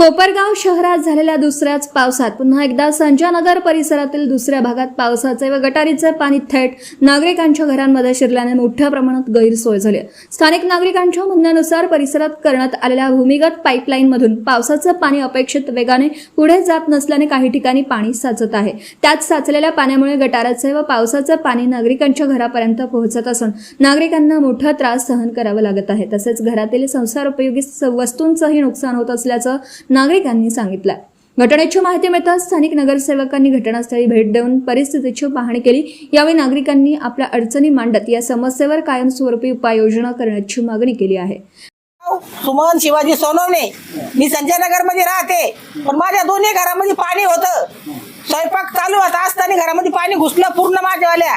कोपरगाव शहरात झालेल्या दुसऱ्याच पावसात पुन्हा एकदा संजयनगर परिसरातील दुसऱ्या भागात पावसाचे व गटारीचे पाणी थेट नागरिकांच्या घरांमध्ये शिरल्याने मोठ्या प्रमाणात गैरसोय झाली. स्थानिक नागरिकांच्या म्हणण्यानुसार परिसरात करण्यात आलेल्या भूमिगत पाईपलाईनमधून पावसाचे पाणी अपेक्षित वेगाने पुढे जात नसल्याने काही ठिकाणी पाणी साचत आहे. त्यात साचलेल्या पाण्यामुळे गटाराचे व पावसाचे पाणी नागरिकांच्या घरापर्यंत पोहोचत असून नागरिकांना मोठा त्रास सहन करावा लागत आहे. तसेच घरातील संसारोपयोगी वस्तूंचंही नुकसान होत असल्याचं नागरिकांनी सांगितलं. घटनेची माहिती मिळताच स्थानिक नगरसेवकांनी घटनास्थळी भेट देऊन परिस्थितीची पाहणी केली. यावेळी नागरिकांनी आपल्या अडचणी मांडत या समस्येवर कायमस्वरूपी उपाययोजना करण्याची मागणी केली आहे. सुमन शिवाजी सोनवणे, मी संजयनगर मध्ये राहते, पण माझ्या दोन्ही घरामध्ये पाणी होतं. स्वयंपाक चालू होता असताना घरामध्ये पाणी घुसलं पूर्ण माझ्यावाल्या.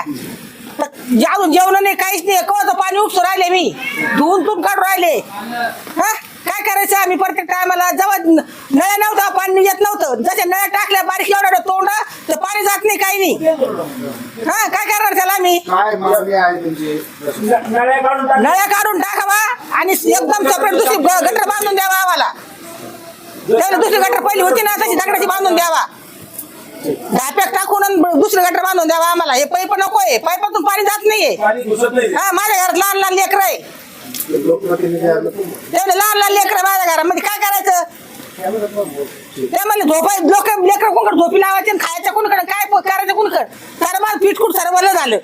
अजून जेवण नाही, काहीच नाही. कवच पाणी उपसून राहिले, मी धुवून काढून राहिले. काय करायचं आम्ही प्रत्येक टायमाला? जेव्हा नळ्या नव्हता पाणी येत नव्हतं, जसे नळ्या टाकल्या बारीक एवढं तोंड तर पाणी जात नाही, काही नाही. काय करणार त्याला आम्ही? नळ्या काढून टाकावा आणि एकदम सेपरेट दुसरी गटर बांधून द्यावा आम्हाला. त्याला दुसरी गटर पहिली होती ना तशी दगडाची बांधून द्यावा. धाप्यात टाकून दुसरी गटर बांधून द्यावा आम्हाला. हे पाईप नको आहे, पाईपातून पाणी जात नाहीये. माझ्या घरात लहान लहान लेकर आहे, लहान लेकर माझ्या घरामध्ये. काय करायचं? ते म्हणले झोपाय लोक लेकर कोणकडे झोपी लावायचे आणि खायचं कोणकडे, काय करायचं कोणकडे? सारं मला पिटकूट सारं वलं झालं.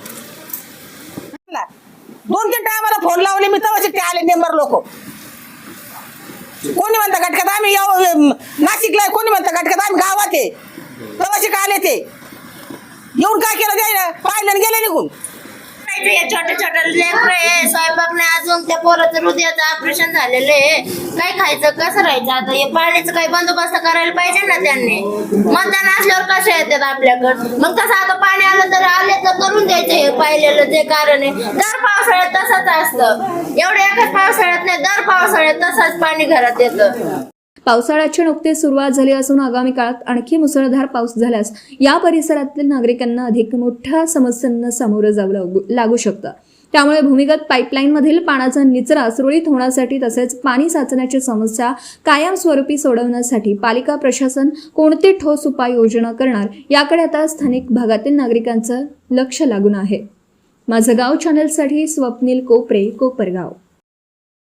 2-3 टायमाला फोन लावले मी, तेव्हा ते आले नेंबर लोक. कोणी म्हणता घटकात आम्ही नाशिकला, कोणी म्हणता घटकात आम्ही गावात आहे. तेव्हा आले ते येऊन काय केलं ते पाहिलं गेले निघून. छोटे छोटे लेकर आहे, स्वयंपाक नाही, अजून त्या पोराचं हृदयाचं ऑपरेशन झालेलं आहे. काय खायचं, कसं राहायचं? आता हे पाण्याचं काही बंदोबस्त करायला पाहिजे ना त्यांनी. मतदान असल्यावर कसं येतात आपल्याकडं? मग तसं आता पाणी आलं तर आले तर करून द्यायचं. हे पाहिलेलं जे कारण आहे, दर पावसाळ्यात तसंच असतं. एवढं एकच पावसाळ्यात नाही, दर पावसाळ्यात तसंच पाणी घरात येतं. पावसाळ्याची नुकतीच सुरुवात झाली असून आगामी काळात आणखी मुसळधार पाऊस झाल्यास या परिसरातील नागरिकांना अधिक मोठ्या समस्यांना सामोरं जावं लागू शकतं. त्यामुळे भूमिगत पाईपलाईनमधील पाण्याचा निचरा सुरळीत होण्यासाठी तसेच पाणी साचण्याची समस्या कायमस्वरूपी सोडवण्यासाठी पालिका प्रशासन कोणती ठोस उपाययोजना करणार याकडे आता स्थानिक भागातील नागरिकांचं लक्ष लागून आहे. माझं गाव चॅनलसाठी स्वप्नील कोपरे, कोपरगाव.